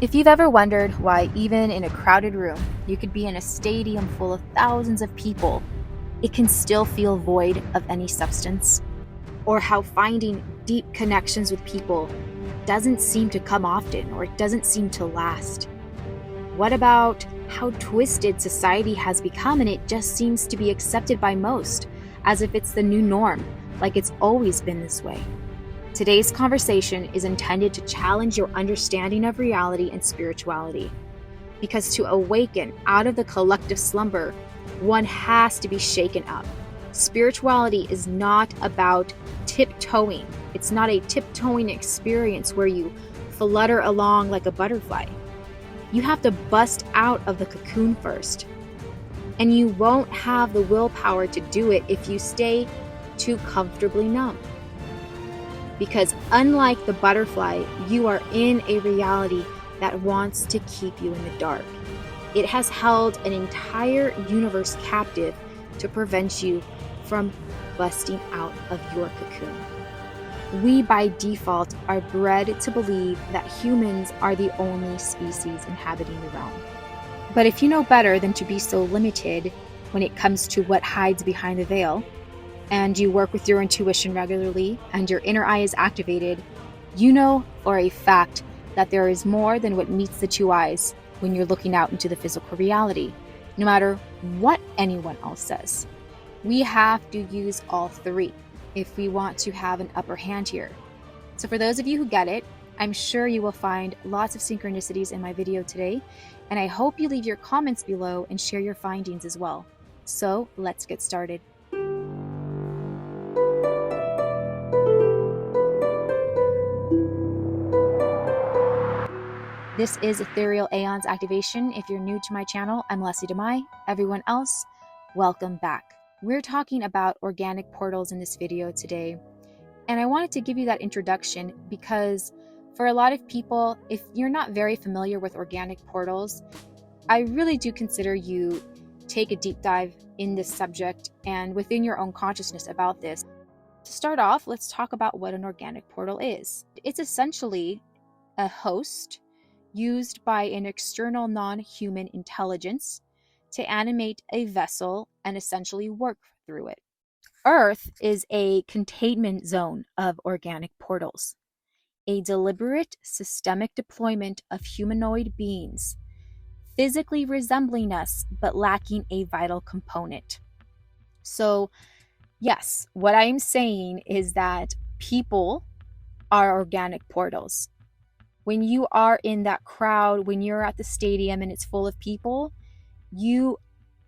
If you've ever wondered why even in a crowded room, you could be in a stadium full of thousands of people, it can still feel void of any substance, or how finding deep connections with people doesn't seem to come often or it doesn't seem to last. What about how twisted society has become and it just seems to be accepted by most, as if it's the new norm, like it's always been this way? Today's conversation is intended to challenge your understanding of reality and spirituality. Because to awaken out of the collective slumber, one has to be shaken up. Spirituality is not about tiptoeing. It's not a tiptoeing experience where you flutter along like a butterfly. You have to bust out of the cocoon first. And you won't have the willpower to do it if you stay too comfortably numb. Because unlike the butterfly, you are in a reality that wants to keep you in the dark. It has held an entire universe captive to prevent you from busting out of your cocoon. We, by default, are bred to believe that humans are the only species inhabiting the realm. But if you know better than to be so limited when it comes to what hides behind the veil, and you work with your intuition regularly, and your inner eye is activated, you know for a fact that there is more than what meets the two eyes when you're looking out into the physical reality, no matter what anyone else says. We have to use all three if we want to have an upper hand here. So for those of you who get it, I'm sure you will find lots of synchronicities in my video today, and I hope you leave your comments below and share your findings as well. So let's get started. This is Ethereal Aeons Activation. If you're new to my channel, I'm Leslie Demai. Everyone else, welcome back. We're talking about organic portals in this video today. And I wanted to give you that introduction because for a lot of people, if you're not very familiar with organic portals, I really do consider you take a deep dive in this subject and within your own consciousness about this. To start off, let's talk about what an organic portal is. It's essentially a host used by an external non-human intelligence to animate a vessel and essentially work through it. Earth is a containment zone of organic portals, a deliberate systemic deployment of humanoid beings, physically resembling us but lacking a vital component. So, yes, what I'm saying is that people are organic portals. When you are in that crowd, when you're at the stadium and it's full of people, you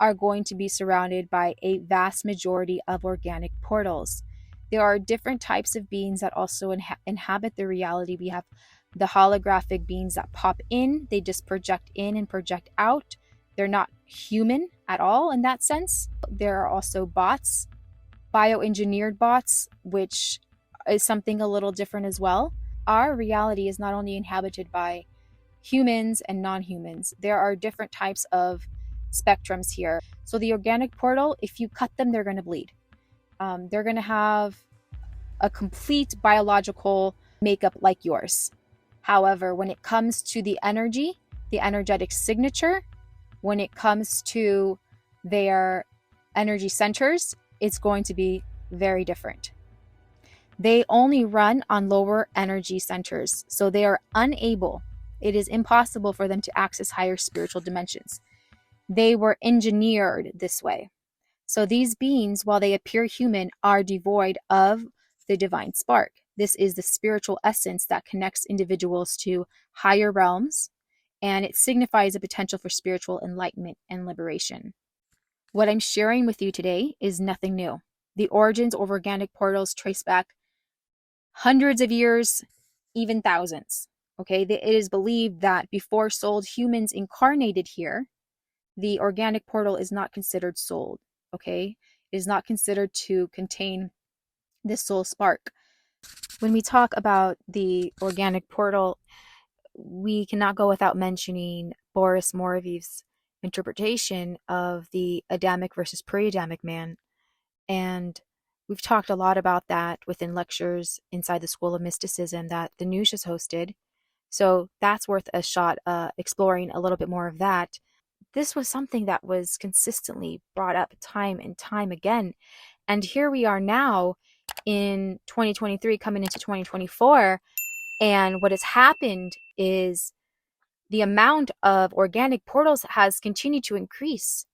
are going to be surrounded by a vast majority of organic portals. There are different types of beings that also inhabit the reality. We have the holographic beings that pop in, they just project in and project out. They're not human at all in that sense. There are also bots, bioengineered bots, which is something a little different as well. Our reality is not only inhabited by humans and non-humans. There are different types of spectrums here. So the organic portal, if you cut them, they're going to bleed. They're going to have a complete biological makeup like yours. However, when it comes to the energy, the energetic signature, when it comes to their energy centers, it's going to be very different. They only run on lower energy centers, so they are unable, it is impossible for them to access higher spiritual dimensions. They were engineered this way. So these beings, while they appear human, are devoid of the divine spark. This is the spiritual essence that connects individuals to higher realms, and it signifies a potential for spiritual enlightenment and liberation. What I'm sharing with you today is nothing new. The origins of organic portals trace back hundreds of years, even thousands. Okay, it is believed that before souled humans incarnated here, the organic portal is not considered souled. Okay, it is not considered to contain this soul spark. When we talk about the organic portal, we cannot go without mentioning Boris Moravie's interpretation of the Adamic versus pre-Adamic man. And we've talked a lot about that within lectures inside the School of Mysticism that the Noosh has hosted. So that's worth a shot, exploring a little bit more of that. This was something that was consistently brought up time and time again. And here we are now in 2023 coming into 2024. And what has happened is the amount of organic portals has continued to increase,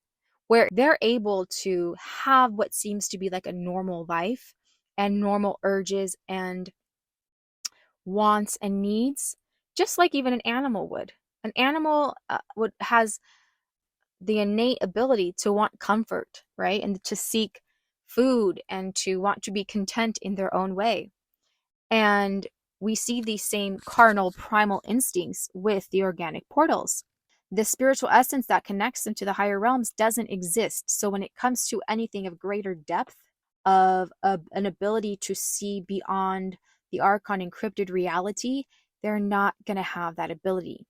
where they're able to have what seems to be like a normal life and normal urges and wants and needs, just like even an animal would. An animal would has the innate ability to want comfort, right? And to seek food and to want to be content in their own way. And we see these same carnal primal instincts with the organic portals. The spiritual essence that connects them to the higher realms doesn't exist. So when it comes to anything of greater depth, of an ability to see beyond the archon encrypted reality, they're not going to have that ability.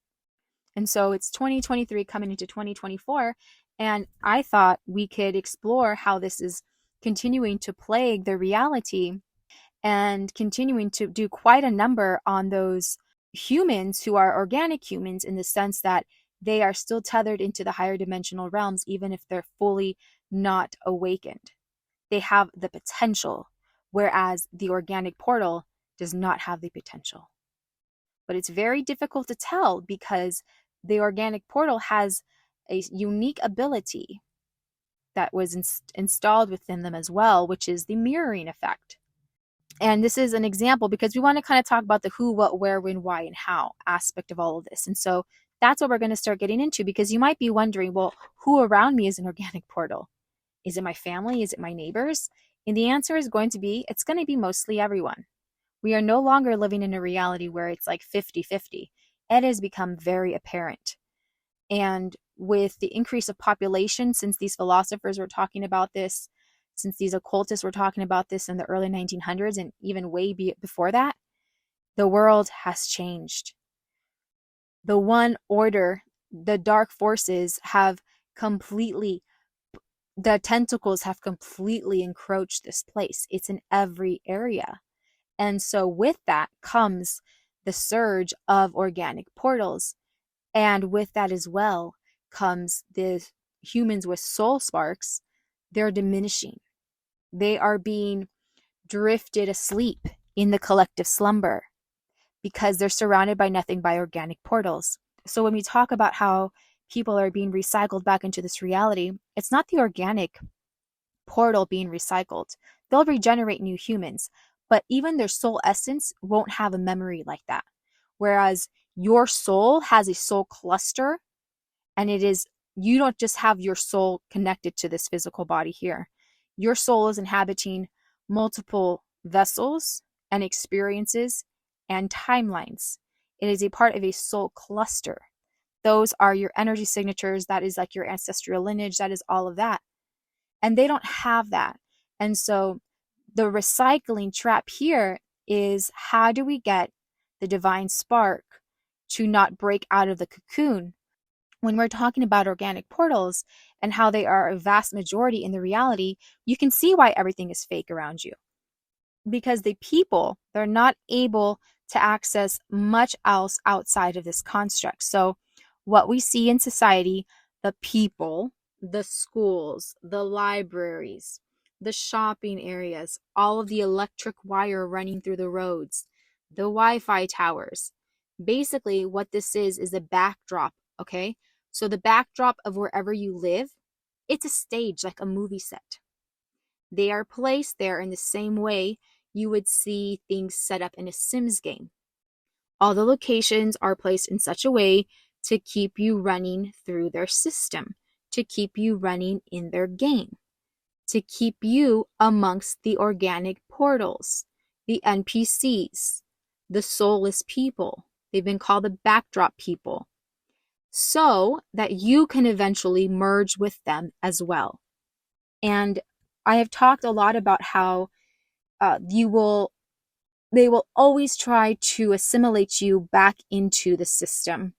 And so it's 2023 coming into 2024. And I thought we could explore how this is continuing to plague the reality and continuing to do quite a number on those humans who are organic humans, in the sense that they are still tethered into the higher dimensional realms, even if they're fully not awakened. They have the potential, whereas the organic portal does not have the potential. But it's very difficult to tell because the organic portal has a unique ability that was installed within them as well, which is the mirroring effect. And this is an example because we want to kind of talk about the who, what, where, when, why, and how aspect of all of this. And so that's what we're going to start getting into, because you might be wondering, well, who around me is an organic portal? Is it my family? Is it my neighbors? And the answer is going to be, it's going to be mostly everyone. We are no longer living in a reality where it's like 50-50. It has become very apparent. And with the increase of population, since these philosophers were talking about this, since these occultists were talking about this in the early 1900s and even way before that, the world has changed. The one order, the dark forces have completely, the tentacles have completely encroached this place. It's in every area. And so with that comes the surge of organic portals. And with that as well comes the humans with soul sparks. They're diminishing. They are being drifted asleep in the collective slumber because they're surrounded by nothing but organic portals. So when we talk about how people are being recycled back into this reality, it's not the organic portal being recycled. They'll regenerate new humans, but even their soul essence won't have a memory like that. Whereas your soul has a soul cluster, and it is, you don't just have your soul connected to this physical body here. Your soul is inhabiting multiple vessels and experiences and timelines. It is a part of a soul cluster. Those are your energy signatures. That is like your ancestral lineage. That is all of that. And they don't have that. And so the recycling trap here is, how do we get the divine spark to not break out of the cocoon? When we're talking about organic portals and how they are a vast majority in the reality, you can see why everything is fake around you. Because the people, they're not able to access much else outside of this construct. So what we see in society, the people, the schools, the libraries, the shopping areas, all of the electric wire running through the roads, the Wi-Fi towers. Basically, what this is a backdrop, okay? So the backdrop of wherever you live, it's a stage, like a movie set. They are placed there in the same way you would see things set up in a Sims game. All the locations are placed in such a way to keep you running through their system, to keep you running in their game, to keep you amongst the organic portals, the NPCs, the soulless people. They've been called the backdrop people, so that you can eventually merge with them as well. And I have talked a lot about how they will always try to assimilate you back into the system.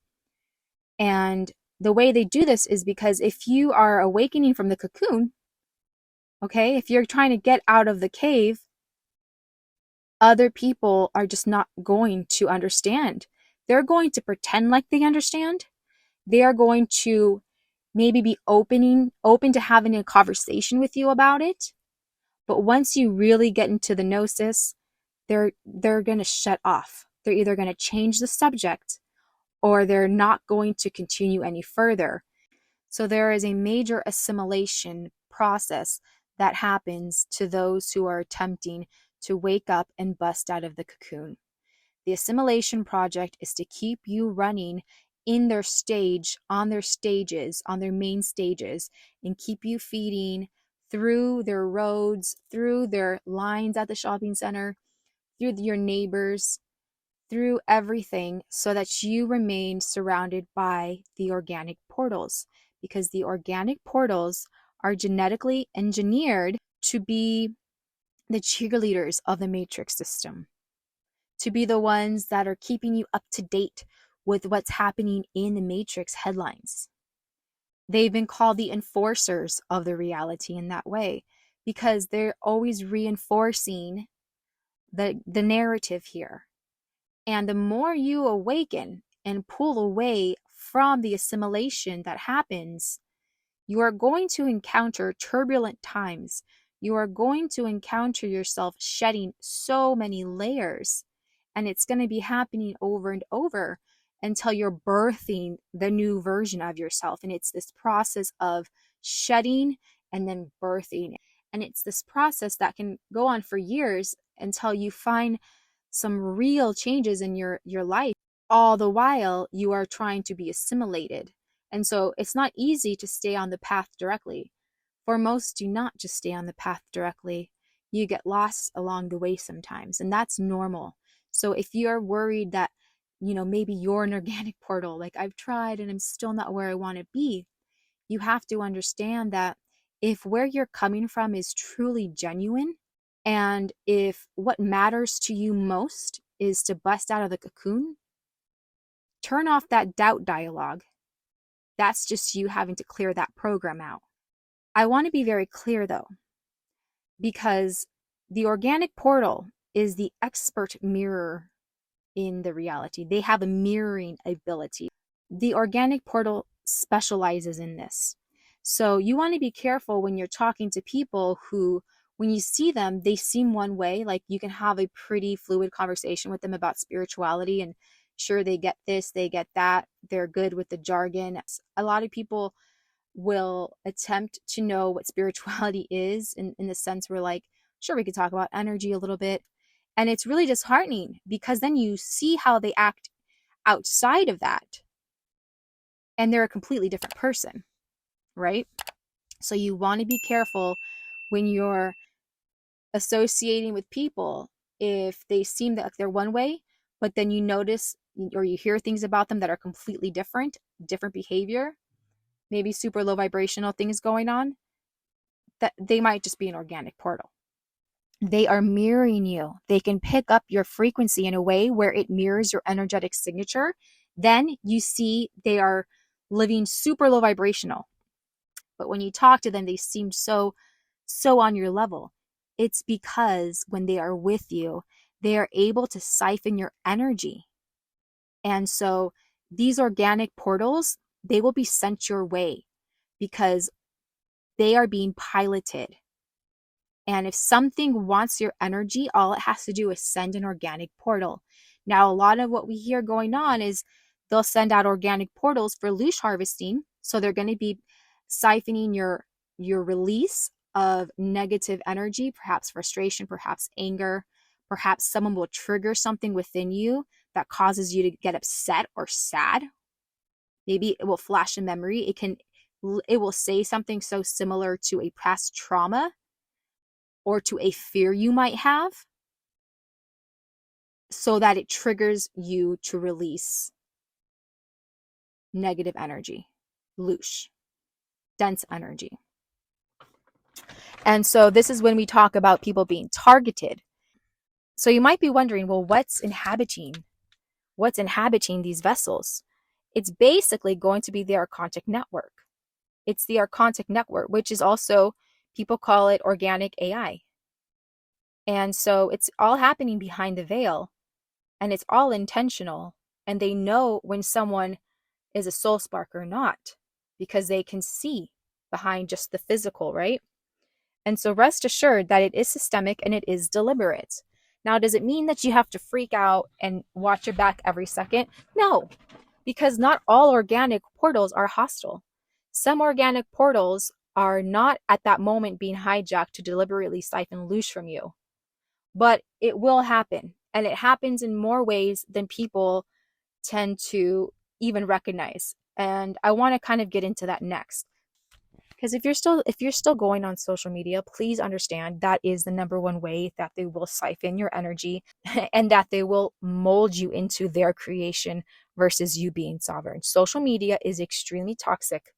And the way they do this is because if you are awakening from the cocoon, okay, if you're trying to get out of the cave, other people are just not going to understand. they're going to pretend like they understand. They are going to maybe be open to having a conversation with you about it. But once you really get into the gnosis, they're going to shut off. They're either going to change the subject or they're not going to continue any further. So there is a major assimilation process that happens to those who are attempting to wake up and bust out of the cocoon. The assimilation project is to keep you running in their stage, on their stages, on their main stages, and keep you feeding through their roads, through their lines at the shopping center, through your neighbors, through everything, so that you remain surrounded by the organic portals, because the organic portals are genetically engineered to be the cheerleaders of the matrix system, to be the ones that are keeping you up to date with what's happening in the matrix headlines. They've been called the enforcers of the reality in that way, because they're always reinforcing the narrative here. And the more you awaken and pull away from the assimilation that happens, you are going to encounter turbulent times. You are going to encounter yourself shedding so many layers. And it's going to be happening over and over until you're birthing the new version of yourself. And it's this process of shedding and then birthing. And it's this process that can go on for years until you find some real changes in your life. All the while, you are trying to be assimilated. And so it's not easy to stay on the path directly. For most, do not just stay on the path directly. You get lost along the way sometimes, and that's normal. So if you're worried that, maybe you're an organic portal, like I've tried and I'm still not where I want to be, you have to understand that if where you're coming from is truly genuine, and if what matters to you most is to bust out of the cocoon, turn off that doubt dialogue. That's just you having to clear that program out. I want to be very clear though, because the organic portal is the expert mirror in the reality. They have a mirroring ability. The organic portal specializes in this. So you want to be careful when you're talking to people who, when you see them, they seem one way. Like you can have a pretty fluid conversation with them about spirituality, and sure, they get this, they get that. They're good with the jargon. A lot of people will attempt to know what spirituality is in the sense where, like, sure, we could talk about energy a little bit. And it's really disheartening, because then you see how they act outside of that, and they're a completely different person, right? So you want to be careful when you're associating with people if they seem that they're one way, but then you notice or you hear things about them that are completely different behavior, maybe super low vibrational things going on, that they might just be an organic portal. They are mirroring you. They can pick up your frequency in a way where it mirrors your energetic signature. Then you see they are living super low vibrational. But when you talk to them, they seem so on your level. It's because when they are with you, they are able to siphon your energy. And so these organic portals, they will be sent your way because they are being piloted. And if something wants your energy, all it has to do is send an organic portal. Now, a lot of what we hear going on is they'll send out organic portals for loosh harvesting. So they're going to be siphoning your release of negative energy, perhaps frustration, perhaps anger, perhaps someone will trigger something within you that causes you to get upset or sad. Maybe it will flash a memory. It will say something so similar to a past trauma or to a fear you might have, so that it triggers you to release negative energy, loosh, dense energy. And so this is when we talk about people being targeted. So you might be wondering, well, what's inhabiting these vessels? It's basically going to be the Archonic Network. It's the Archonic Network, which is also, people call it organic AI. And so it's all happening behind the veil, and it's all intentional, and they know when someone is a soul spark or not, because they can see behind just the physical, right? And so rest assured that it is systemic and it is deliberate. Now, does it mean that you have to freak out and watch your back every second? No, because not all organic portals are hostile. Some organic portals are not at that moment being hijacked to deliberately siphon loose from you, but it will happen. And it happens in more ways than people tend to even recognize. And I want to kind of get into that next. Because if you're still going on social media, please understand that is the number one way that they will siphon your energy and that they will mold you into their creation versus you being sovereign. Social media is extremely toxic.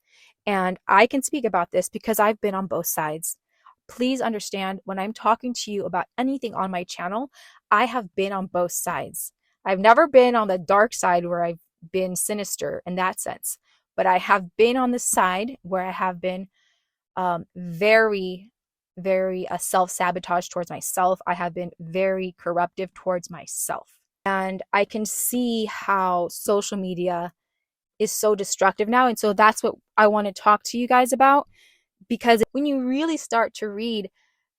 And I can speak about this because I've been on both sides. Please understand, when I'm talking to you about anything on my channel, I have been on both sides. I've never been on the dark side where I've been sinister in that sense, but I have been on the side where I have been very, very self-sabotage towards myself. I have been very corruptive towards myself. And I can see how social media is so destructive now. And so that's what I want to talk to you guys about. Because when you really start to read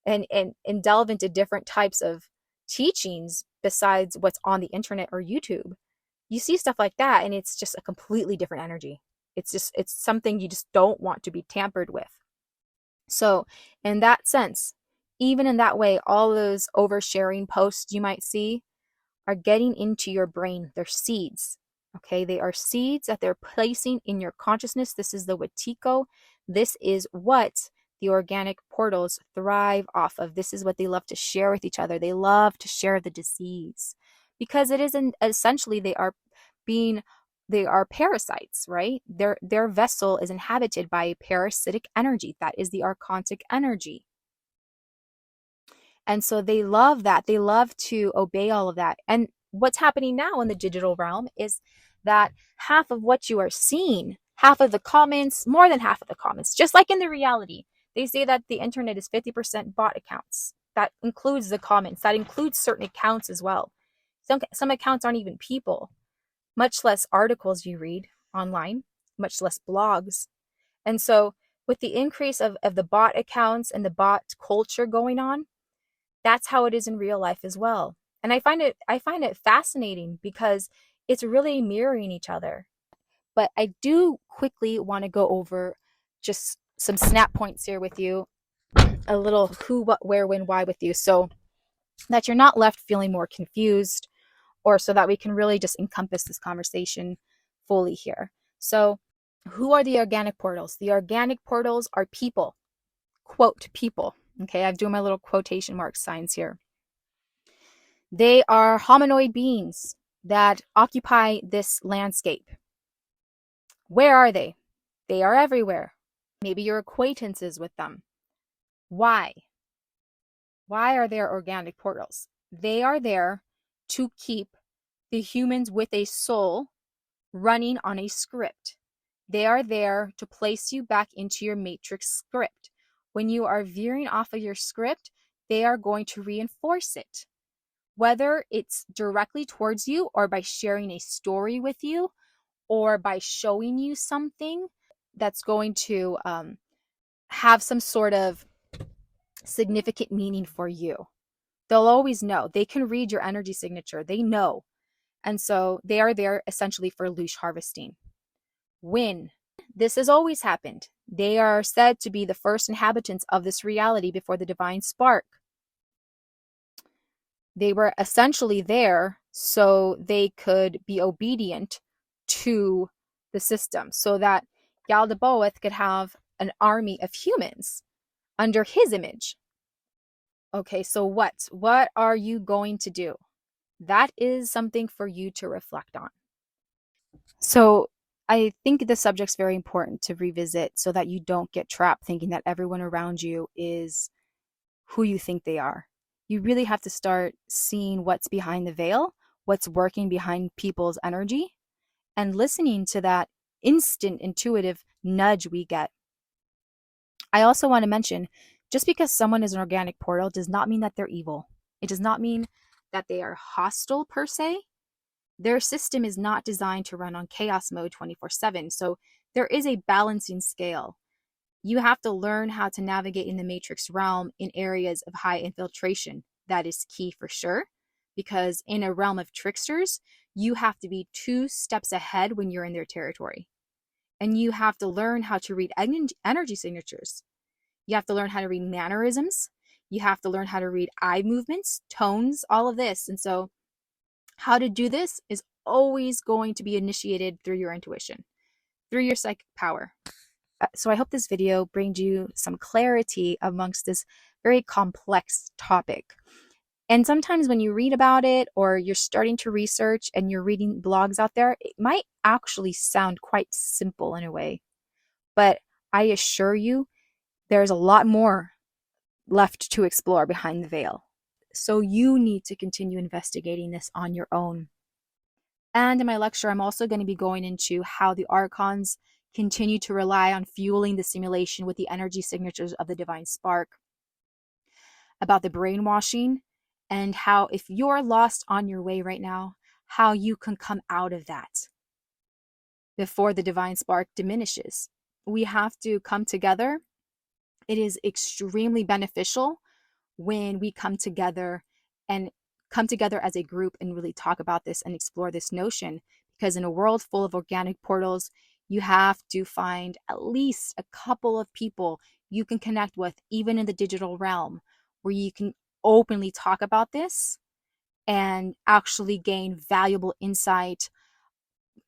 and delve into different types of teachings besides what's on the internet or YouTube, you see stuff like that, and it's just a completely different energy. It's something you just don't want to be tampered with. So in that sense, even in that way, all those oversharing posts you might see are getting into your brain. They're seeds. Okay, they are seeds that they're placing in your consciousness. This is the Wetiko. This is what the organic portals thrive off of. This is what they love to share with each other. They love to share the disease because it isn't essentially they are parasites, right? Their vessel is inhabited by a parasitic energy. That is the archonic energy. And so they love that. They love to obey all of that. And what's happening now in the digital realm is that half of what you are seeing, half of the comments, more than half of the comments, just like in the reality, they say that the internet is 50% bot accounts. That includes the comments. That includes certain accounts as well. Some accounts aren't even people, much less articles you read online, much less blogs. And so with the increase of the bot accounts and the bot culture going on, that's how it is in real life as well. And I find it fascinating because it's really mirroring each other. But I do quickly want to go over just some snap points here with you, a little who, what, where, when, why with you, so that you're not left feeling more confused, or so that we can really just encompass this conversation fully here. So who are the organic portals? The organic portals are people, quote, people. Okay, I'm doing my little quotation mark signs here. They are hominoid beings that occupy this landscape. Where are they? They are everywhere. Maybe you're acquaintances with them. Why? Why are there organic portals? They are there to keep the humans with a soul running on a script. They are there to place you back into your matrix script. When you are veering off of your script, they are going to reinforce it. Whether it's directly towards you or by sharing a story with you or by showing you something that's going to have some sort of significant meaning for you. They'll always know. They can read your energy signature. They know. And so they are there essentially for loose harvesting. When this has always happened, they are said to be the first inhabitants of this reality before the divine spark. They were essentially there so they could be obedient to the system, so that Yaldabaoth could have an army of humans under his image. Okay, so what are you going to do? That is something for you to reflect on. So I think the subject's very important to revisit so that you don't get trapped thinking that everyone around you is who you think they are. You really have to start seeing what's behind the veil, what's working behind people's energy, and listening to that instant intuitive nudge we get. I also want to mention, just because someone is an organic portal does not mean that they're evil. It does not mean that they are hostile per se. Their system is not designed to run on chaos mode 24/7. So there is a balancing scale. You have to learn how to navigate in the matrix realm in areas of high infiltration. That is key for sure, because in a realm of tricksters, you have to be 2 steps ahead when you're in their territory. And you have to learn how to read energy signatures. You have to learn how to read mannerisms. You have to learn how to read eye movements, tones, all of this. And so how to do this is always going to be initiated through your intuition, through your psychic power. So I hope this video brings you some clarity amongst this very complex topic. And sometimes when you read about it or you're starting to research and you're reading blogs out there, it might actually sound quite simple in a way. But I assure you, there's a lot more left to explore behind the veil. So you need to continue investigating this on your own. And in my lecture, I'm also going to be going into how the archons continue to rely on fueling the simulation with the energy signatures of the divine spark, about the brainwashing, and how if you're lost on your way right now, how you can come out of that before the divine spark diminishes. We have to come together. It is extremely beneficial when we come together as a group and really talk about this and explore this notion, because in a world full of organic portals, you have to find at least a couple of people you can connect with, even in the digital realm, where you can openly talk about this and actually gain valuable insight,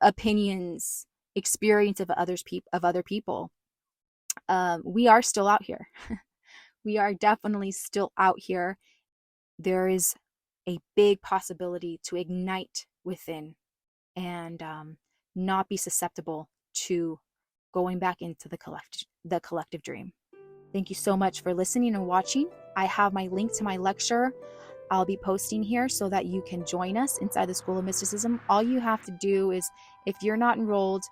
opinions, experience of other people. We are still out here. We are definitely still out here. There is a big possibility to ignite within and not be susceptible to going back into the collective dream. Thank you so much for listening and watching. I have my link to my lecture I'll be posting here so that you can join us inside the School of Mysticism. All you have to do is, if you're not enrolled,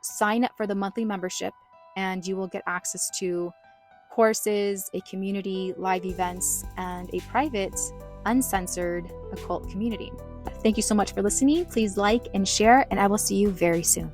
sign up for the monthly membership and you will get access to courses, a community, live events, and a private, uncensored occult community. Thank you so much for listening. Please like and share, and I will see you very soon.